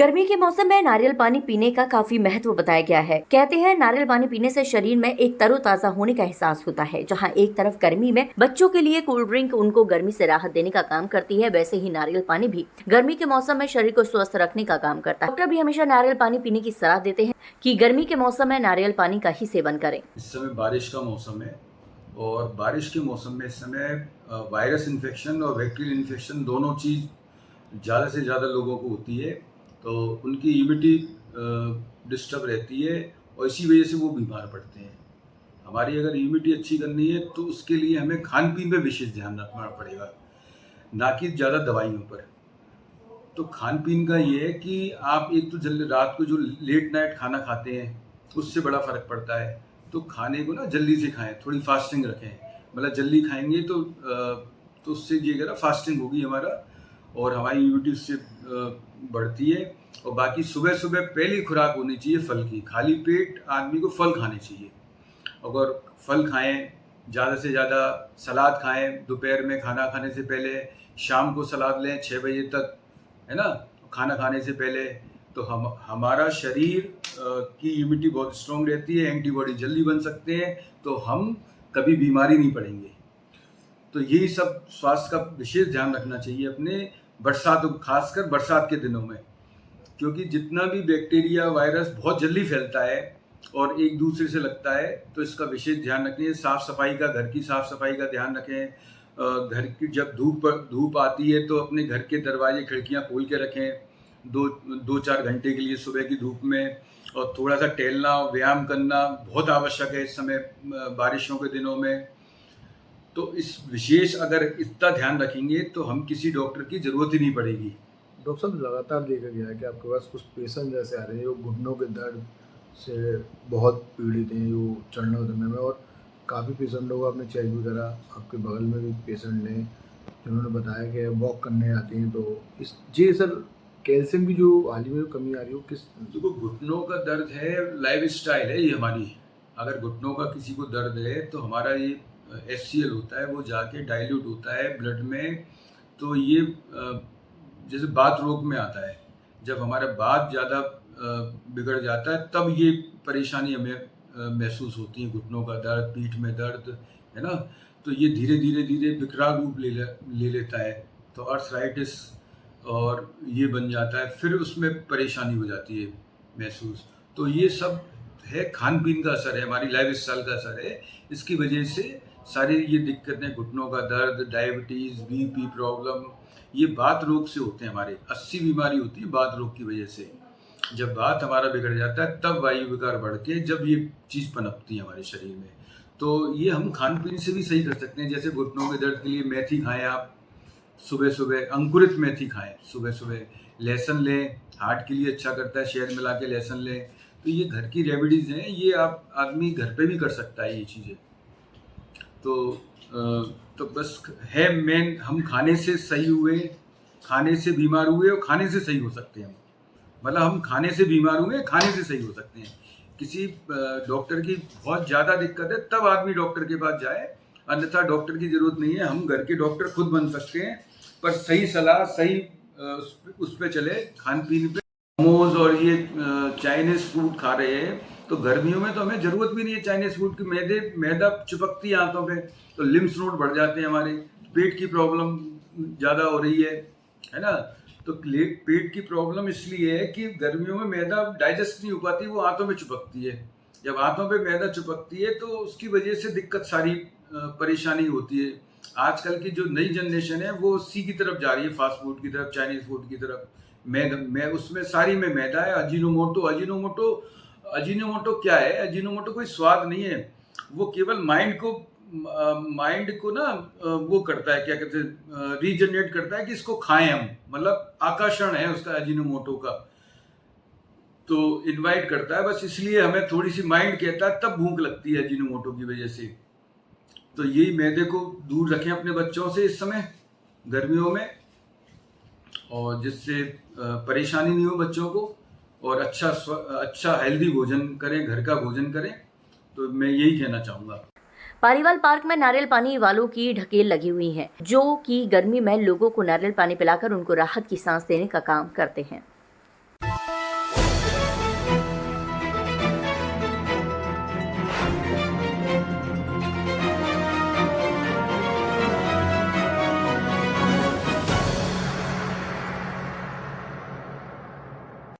गर्मी के मौसम में नारियल पानी पीने का काफी महत्व बताया गया है। कहते हैं नारियल पानी पीने से शरीर में एक तरोताजा होने का एहसास होता है। जहां एक तरफ गर्मी में बच्चों के लिए कोल्ड ड्रिंक उनको गर्मी से राहत देने का काम करती है, वैसे ही नारियल पानी भी गर्मी के मौसम में शरीर को स्वस्थ रखने का काम करता है। डॉक्टर भी हमेशा नारियल पानी पीने की सलाह देते हैं कि गर्मी के मौसम में नारियल पानी का ही सेवन करें। इस समय बारिश का मौसम है और बारिश के मौसम में इस समय वायरस इन्फेक्शन और बैक्टीरियल इन्फेक्शन दोनों चीज़ ज़्यादा से ज़्यादा लोगों को होती है, तो उनकी इम्यूनिटी डिस्टर्ब रहती है और इसी वजह से वो बीमार पड़ते हैं। हमारी अगर इम्यूनिटी अच्छी करनी है तो उसके लिए हमें खान पीन पर विशेष ध्यान रखना पड़ेगा, ना कि ज़्यादा दवाइयों पर। तो खान पीन का ये है कि आप एक तो जल्दी रात को जो लेट नाइट खाना खाते हैं उससे बड़ा फ़र्क पड़ता है। तो खाने को ना जल्दी से खाएं, थोड़ी फास्टिंग रखें। मतलब जल्दी खाएंगे तो उससे ये कह रहा फास्टिंग होगी हमारा और हमारी इम्यूनिटी उससे बढ़ती है। और बाकी सुबह सुबह पहली खुराक होनी चाहिए फल की। खाली पेट आदमी को फल खाने चाहिए। अगर फल खाएं, ज़्यादा से ज़्यादा सलाद खाएं, दोपहर में खाना खाने से पहले, शाम को सलाद लें 6 बजे तक, है ना, खाना खाने से पहले। तो हमारा शरीर की इम्यूनिटी बहुत स्ट्रॉन्ग रहती है, एंटीबॉडी जल्दी बन सकते हैं, तो हम कभी बीमारी नहीं पड़ेंगे। तो यही सब स्वास्थ्य का विशेष ध्यान रखना चाहिए अपने बरसात, खासकर बरसात के दिनों में, क्योंकि जितना भी बैक्टीरिया वायरस बहुत जल्दी फैलता है और एक दूसरे से लगता है, तो इसका विशेष ध्यान रखें। साफ़ सफाई का, घर की साफ़ सफाई का ध्यान रखें। घर की जब धूप आती है तो अपने घर के दरवाजे खिड़कियां खोल के रखें 2-4 घंटे के लिए सुबह की धूप में। और थोड़ा सा टहलना, व्यायाम करना बहुत आवश्यक है इस समय बारिशों के दिनों में। तो इस विशेष अगर इतना ध्यान रखेंगे तो हम किसी डॉक्टर की ज़रूरत ही नहीं पड़ेगी। डॉक्टर साहब, लगातार देखा गया है कि आपके पास कुछ पेशेंट जैसे आ रहे हैं जो घुटनों के दर्द से बहुत पीड़ित हैं, जो चलने उतरने में, और काफ़ी पेशेंटों को आपने चेक भी करा। आपके बगल में भी पेशेंट ने जिन्होंने बताया कि वॉक करने आती हैं। तो इस जी सर, कैल्शियम की जो हाल ही में कमी आ रही हो, किस देखो, घुटनों का दर्द है, लाइफ स्टाइल है ये हमारी। अगर घुटनों का किसी को दर्द है तो हमारा ये HCl होता है, वो जाके डाइल्यूट होता है ब्लड में। तो ये जैसे बात रोग में आता है, जब हमारा बात ज़्यादा बिगड़ जाता है तब ये परेशानी हमें महसूस होती है। घुटनों का दर्द, पीठ में दर्द, है ना। तो ये धीरे धीरे धीरे विकराल रूप ले लेता है, तो अर्थराइटिस और ये बन जाता है, फिर उसमें परेशानी हो जाती है महसूस। तो ये सब है, खान पीन का असर है, हमारी लाइफ स्टाइल का असर है। इसकी वजह से सारी ये दिक्कतें, घुटनों का दर्द, डायबिटीज़, BP प्रॉब्लम, ये बात रोग से होते हैं। हमारे 80 बीमारी होती है बात रोग की वजह से। जब बात हमारा बिगड़ जाता है तब वायु विकार बढ़ के जब ये चीज़ पनपती है हमारे शरीर में। तो ये हम खान पीन से भी सही कर सकते हैं। जैसे घुटनों के दर्द के लिए मेथी खाएं आप, सुबह सुबह अंकुरित मेथी खाएं, सुबह सुबह लहसुन लें, हार्ट के लिए अच्छा करता है, शहद मिला के लहसुन लें। तो ये घर की रेमेडीज़ हैं, ये आप आदमी घर पे भी कर सकता है ये चीज़ें। तो बस है मेन, हम खाने से सही हुए, खाने से बीमार हुए और खाने से सही हो सकते हैं। मतलब हम खाने से बीमार हुए, खाने से सही हो सकते हैं। किसी डॉक्टर की बहुत ज़्यादा दिक्कत है तब आदमी डॉक्टर के पास जाए, अन्यथा डॉक्टर की ज़रूरत नहीं है। हम घर के डॉक्टर खुद बन सकते हैं, पर सही सलाह, सही उस पर चले, खान पीन पे। मोमोज और ये चाइनीज़ फूड खा रहे हैं, तो गर्मियों में तो हमें ज़रूरत भी नहीं है चाइनीज़ फूड की। मैदा चिपकती है आंतों पे, तो लिम्फ नोड बढ़ जाते हैं हमारे, पेट की प्रॉब्लम ज़्यादा हो रही है ना। तो पेट की प्रॉब्लम इसलिए है कि गर्मियों में मैदा डाइजेस्ट नहीं हो पाती, वो आंतों में चिपकती है। जब आंतों पे मैदा चिपकती है तो उसकी वजह से दिक्कत सारी परेशानी होती है। आजकल की जो नई जनरेशन है वो उसी की तरफ जा रही है, फास्ट फूड की तरफ, चाइनीज़ फूड की तरफ। मैं उसमें सारी में मैदा है। अजीनोमोटो क्या है? अजीनोमोटो कोई स्वाद नहीं है, वो केवल माइंड को ना वो करता है, क्या कहते हैं, रीजनरेट करता है कि इसको खाएं हम। मतलब आकर्षण है उसका अजीनोमोटो का, तो इनवाइट करता है बस, इसलिए हमें थोड़ी सी माइंड कहता है तब भूख लगती है अजीनोमोटो की वजह से। तो यही मैदे को दूर रखें अपने बच्चों से इस समय गर्मियों में, और जिससे परेशानी नहीं हो बच्चों को, और अच्छा हेल्दी भोजन करें, घर का भोजन करें। तो मैं यही कहना चाहूँगा। पारीवाल पार्क में नारियल पानी वालों की ढकेल लगी हुई है, जो कि गर्मी में लोगों को नारियल पानी पिलाकर उनको राहत की सांस देने का काम करते हैं।